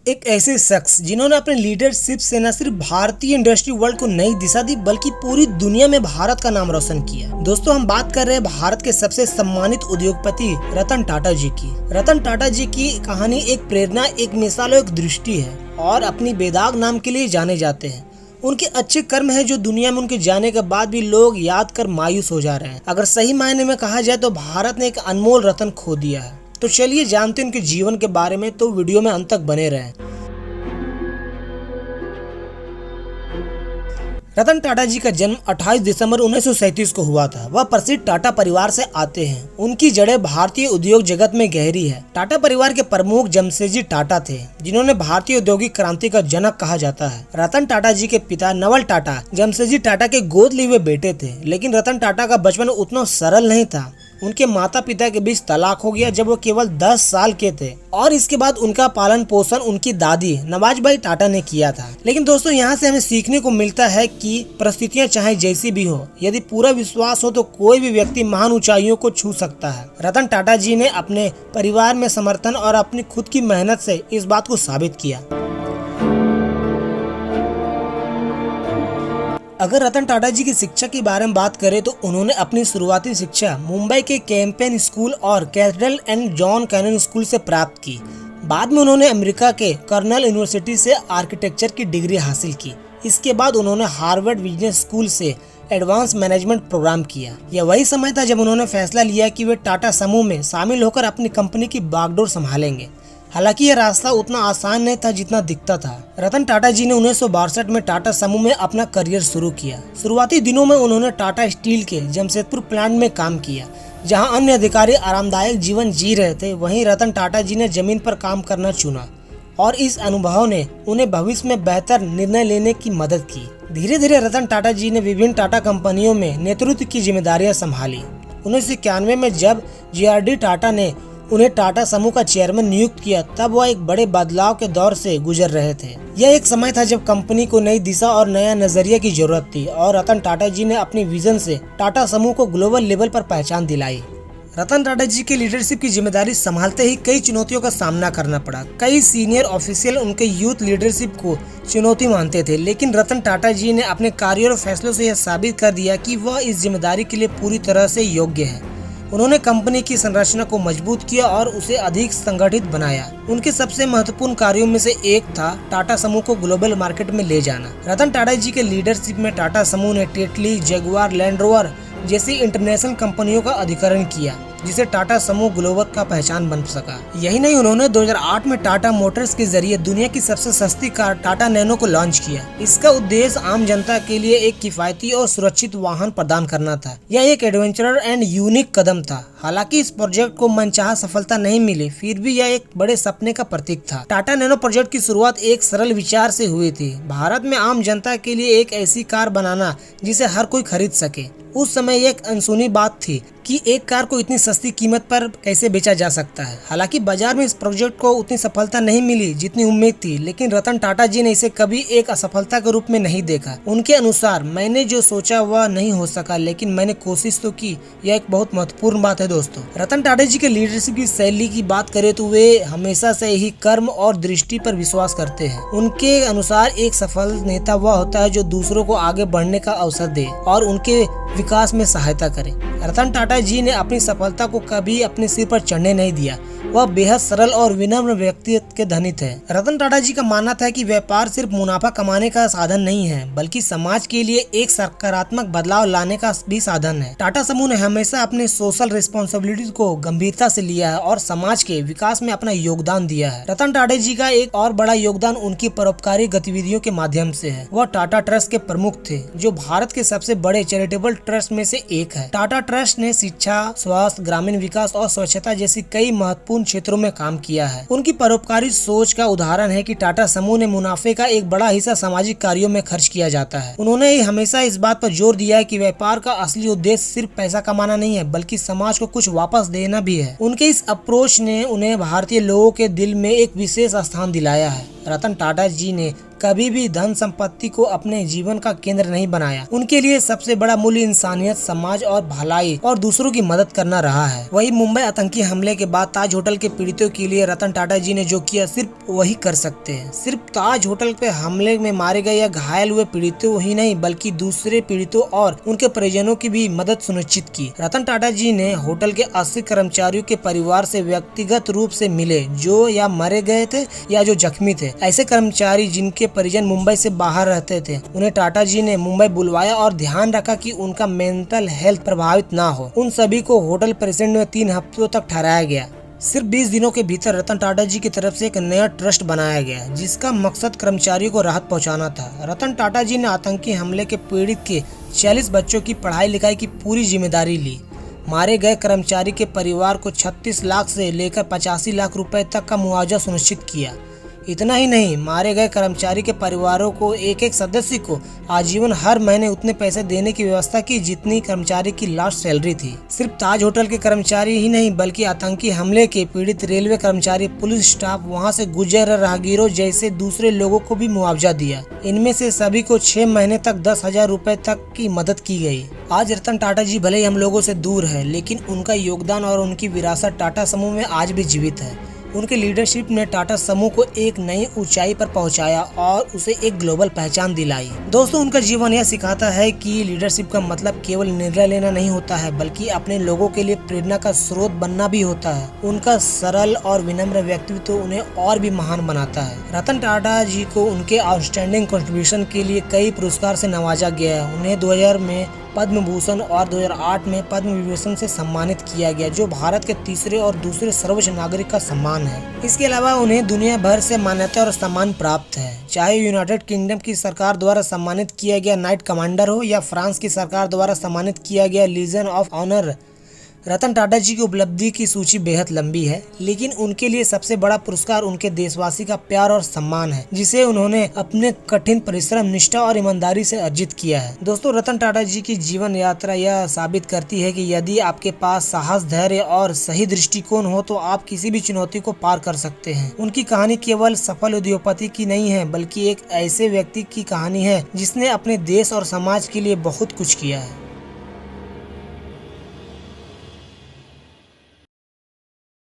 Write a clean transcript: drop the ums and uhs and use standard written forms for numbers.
एक ऐसे शख्स जिन्होंने अपने लीडरशिप से न सिर्फ भारतीय इंडस्ट्री वर्ल्ड को नई दिशा दी बल्कि पूरी दुनिया में भारत का नाम रोशन किया। दोस्तों, हम बात कर रहे हैं भारत के सबसे सम्मानित उद्योगपति रतन टाटा जी की। रतन टाटा जी की कहानी एक प्रेरणा, एक मिसाल और एक दृष्टि है और अपनी बेदाग नाम के लिए जाने जाते हैं। उनके अच्छे कर्म है जो दुनिया में उनके जाने के बाद भी लोग याद कर मायूस हो जा रहे हैं। अगर सही मायने में कहा जाए तो भारत ने एक अनमोल रतन खो दिया है। तो चलिए जानते हैं उनके जीवन के बारे में, तो वीडियो में अंत तक बने रहें। रतन टाटा जी का जन्म 28 दिसंबर 1937 को हुआ था। वह प्रसिद्ध टाटा परिवार से आते हैं। उनकी जड़ें भारतीय उद्योग जगत में गहरी है। टाटा परिवार के प्रमुख जमशेदजी टाटा थे, जिन्होंने भारतीय औद्योगिक क्रांति का जनक कहा जाता है। रतन टाटा जी के पिता नवल टाटा जमशेदजी टाटा के गोद लिए हुए बेटे थे, लेकिन रतन टाटा का बचपन उतना सरल नहीं था। उनके माता पिता के बीच तलाक हो गया जब वो केवल 10 साल के थे और इसके बाद उनका पालन पोषण उनकी दादी नवाजबाई टाटा ने किया था। लेकिन दोस्तों, यहाँ से हमें सीखने को मिलता है कि परिस्थितियाँ चाहे जैसी भी हो, यदि पूरा विश्वास हो तो कोई भी व्यक्ति महान ऊंचाइयों को छू सकता है। रतन टाटा जी ने अपने परिवार में समर्थन और अपनी खुद की मेहनत से इस बात को साबित किया। अगर रतन टाटा जी की शिक्षा के बारे में बात करें तो उन्होंने अपनी शुरुआती शिक्षा मुंबई के कैंपेन स्कूल और cathedral and John Connon school से प्राप्त की। बाद में उन्होंने अमेरिका के कर्नल यूनिवर्सिटी से आर्किटेक्चर की डिग्री हासिल की। इसके बाद उन्होंने हार्वर्ड बिजनेस स्कूल से एडवांस मैनेजमेंट प्रोग्राम किया। यह वही समय था जब उन्होंने फैसला लिया कि वे टाटा समूह में शामिल होकर अपनी कंपनी की बागडोर संभालेंगे। हालांकि यह रास्ता उतना आसान नहीं था जितना दिखता था। रतन टाटा जी ने 1962 में टाटा समूह में अपना करियर शुरू किया। शुरुआती दिनों में उन्होंने टाटा स्टील के जमशेदपुर प्लांट में काम किया, जहां अन्य अधिकारी आरामदायक जीवन जी रहे थे। वहीं रतन टाटा जी ने जमीन पर काम करना चुना और इस अनुभव ने उन्हें भविष्य में बेहतर निर्णय लेने की मदद की। धीरे धीरे रतन टाटा जी ने विभिन्न टाटा कंपनियों में नेतृत्व की जिम्मेदारियां संभाली। 1991 में जब JRD टाटा ने उन्हें टाटा समूह का चेयरमैन नियुक्त किया, तब वह एक बड़े बदलाव के दौर से गुजर रहे थे। यह एक समय था जब कंपनी को नई दिशा और नया नजरिया की जरूरत थी और रतन टाटा जी ने अपनी विजन से टाटा समूह को ग्लोबल लेवल पर पहचान दिलाई। रतन टाटा जी की लीडरशिप की जिम्मेदारी संभालते ही कई चुनौतियों का सामना करना पड़ा। कई सीनियर ऑफिशियल उनके यूथ लीडरशिप को चुनौती मानते थे, लेकिन रतन टाटा जी ने अपने कार्यों और फैसलों से यह साबित कर दिया कि वह इस जिम्मेदारी के लिए पूरी तरह से योग्य है। उन्होंने कंपनी की संरचना को मजबूत किया और उसे अधिक संगठित बनाया। उनके सबसे महत्वपूर्ण कार्यों में से एक था टाटा समूह को ग्लोबल मार्केट में ले जाना। रतन टाटा जी के लीडरशिप में टाटा समूह ने टेटली, जगुआर, लैंड रोवर जैसी इंटरनेशनल कंपनियों का अधिग्रहण किया, जिसे टाटा समूह ग्लोबल का पहचान बन सका। यही नहीं, उन्होंने 2008 में टाटा मोटर्स के जरिए दुनिया की सबसे सस्ती कार टाटा नैनो को लॉन्च किया। इसका उद्देश्य आम जनता के लिए एक किफायती और सुरक्षित वाहन प्रदान करना था। यह एक एडवेंचरर एंड यूनिक कदम था। हालांकि इस प्रोजेक्ट को मनचाहा सफलता नहीं मिली, फिर भी यह एक बड़े सपने का प्रतीक था। टाटा नैनो प्रोजेक्ट की शुरुआत एक सरल विचार से हुई थी, भारत में आम जनता के लिए एक ऐसी कार बनाना जिसे हर कोई खरीद सके। उस समय एक अनसुनी बात थी कि एक कार को इतनी सस्ती कीमत पर कैसे बेचा जा सकता है। हालांकि बाजार में इस प्रोजेक्ट को उतनी सफलता नहीं मिली जितनी उम्मीद थी, लेकिन रतन टाटा जी ने इसे कभी एक असफलता के रूप में नहीं देखा। उनके अनुसार, मैंने जो सोचा वह नहीं हो सका, लेकिन मैंने कोशिश तो की। यह एक बहुत महत्वपूर्ण बात है दोस्तों। रतन टाटा जी के लीडरशिप की शैली की बात करें तो वे हमेशा से ही कर्म और दृष्टि पर विश्वास करते हैं। उनके अनुसार एक सफल नेता वह होता है जो दूसरों को आगे बढ़ने का अवसर दे और उनके विकास में सहायता करे। रतन टाटा जी ने अपनी सफलता को कभी अपने सिर पर चढ़ने नहीं दिया। वह बेहद सरल और विनम्र व्यक्तित्व के धनी थे। रतन टाटा जी का मानना था कि व्यापार सिर्फ मुनाफा कमाने का साधन नहीं है, बल्कि समाज के लिए एक सकारात्मक बदलाव लाने का भी साधन है। टाटा समूह ने हमेशा अपने सोशल रिस्पॉन्सिबिलिटी को गंभीरता से लिया है और समाज के विकास में अपना योगदान दिया है। रतन टाटा जी का एक और बड़ा योगदान उनकी परोपकारी गतिविधियों के माध्यम से है। वह टाटा ट्रस्ट के प्रमुख थे, जो भारत के सबसे बड़े चैरिटेबल ट्रस्ट में से एक है। टाटा ट्रस्ट ने शिक्षा, स्वास्थ्य, ग्रामीण विकास और स्वच्छता जैसी कई महत्वपूर्ण क्षेत्रों में काम किया है। उनकी परोपकारी सोच का उदाहरण है कि टाटा समूह ने मुनाफे का एक बड़ा हिस्सा सामाजिक कार्यों में खर्च किया जाता है। उन्होंने हमेशा इस बात पर जोर दिया है कि व्यापार का असली उद्देश्य सिर्फ पैसा कमाना नहीं है, बल्कि समाज को कुछ वापस देना भी है। उनके इस अप्रोच ने उन्हें भारतीय लोगों के दिल में एक विशेष स्थान दिलाया है। रतन टाटा जी ने कभी भी धन संपत्ति को अपने जीवन का केंद्र नहीं बनाया। उनके लिए सबसे बड़ा मूल्य इंसानियत, समाज और भलाई और दूसरों की मदद करना रहा है। वही मुंबई आतंकी हमले के बाद ताज होटल के पीड़ितों के लिए रतन टाटा जी ने जो किया सिर्फ वही कर सकते हैं। सिर्फ ताज होटल पे हमले में मारे गए या घायल हुए पीड़ितों ही नहीं बल्कि दूसरे पीड़ितों और उनके परिजनों की भी मदद सुनिश्चित की। रतन टाटा जी ने होटल के 80 कर्मचारियों के परिवार से व्यक्तिगत रूप से मिले जो या मरे गए थे या जो जख्मी थे। ऐसे कर्मचारी जिनके परिजन मुंबई से बाहर रहते थे, उन्हें टाटा जी ने मुंबई बुलवाया और ध्यान रखा कि उनका मेंटल हेल्थ प्रभावित ना हो। उन सभी को होटल प्रेसिडेंट में 3 हफ्तों तक ठहराया गया। सिर्फ 20 दिनों के भीतर रतन टाटा जी की तरफ से एक नया ट्रस्ट बनाया गया जिसका मकसद कर्मचारियों को राहत पहुंचाना था। रतन टाटा जी ने आतंकी हमले के पीड़ित के 46 बच्चों की पढ़ाई लिखाई की पूरी जिम्मेदारी ली। मारे गए कर्मचारी के परिवार को 36 लाख से लेकर 85 लाख रुपए तक का मुआवजा सुनिश्चित किया। इतना ही नहीं, मारे गए कर्मचारी के परिवारों को एक एक सदस्य को आजीवन हर महीने उतने पैसे देने की व्यवस्था की जितनी कर्मचारी की लास्ट सैलरी थी। सिर्फ ताज होटल के कर्मचारी ही नहीं बल्कि आतंकी हमले के पीड़ित रेलवे कर्मचारी, पुलिस स्टाफ, वहां से गुजर राहगीरों जैसे दूसरे लोगों को भी मुआवजा दिया। इनमें से सभी को 6 महीने तक 10,000 रुपए तक की मदद की गई। आज रतन टाटा जी भले ही हम लोगों से दूर है लेकिन उनका योगदान और उनकी विरासत टाटा समूह में आज भी जीवित है। उनके लीडरशिप ने टाटा समूह को एक नई ऊंचाई पर पहुंचाया और उसे एक ग्लोबल पहचान दिलाई। दोस्तों, उनका जीवन यह सिखाता है कि लीडरशिप का मतलब केवल निर्णय लेना नहीं होता है बल्कि अपने लोगों के लिए प्रेरणा का स्रोत बनना भी होता है। उनका सरल और विनम्र व्यक्तित्व उन्हें और भी महान बनाता है। रतन टाटा जी को उनके आउटस्टैंडिंग कंट्रीब्यूशन के लिए कई पुरस्कार से नवाजा गया है। उन्हें 2000 में पद्म भूषण और 2008 में पद्म विभूषण से सम्मानित किया गया जो भारत के तीसरे और दूसरे सर्वोच्च नागरिक का सम्मान है। इसके अलावा उन्हें दुनिया भर से मान्यता और सम्मान प्राप्त है, चाहे यूनाइटेड किंगडम की सरकार द्वारा सम्मानित किया गया नाइट कमांडर हो या फ्रांस की सरकार द्वारा सम्मानित किया गया legion of honour. Ratan Tata जी की उपलब्धि की सूची बेहद लंबी है लेकिन उनके लिए सबसे बड़ा पुरस्कार उनके देशवासी का प्यार और सम्मान है जिसे उन्होंने अपने कठिन परिश्रम, निष्ठा और ईमानदारी से अर्जित किया है। दोस्तों, रतन टाटा जी की जीवन यात्रा यह साबित करती है कि यदि आपके पास साहस, धैर्य और सही दृष्टिकोण हो तो आप किसी भी चुनौती को पार कर सकते हैं। उनकी कहानी केवल सफल उद्योगपति की नहीं है बल्कि एक ऐसे व्यक्ति की कहानी है जिसने अपने देश और समाज के लिए बहुत कुछ किया है।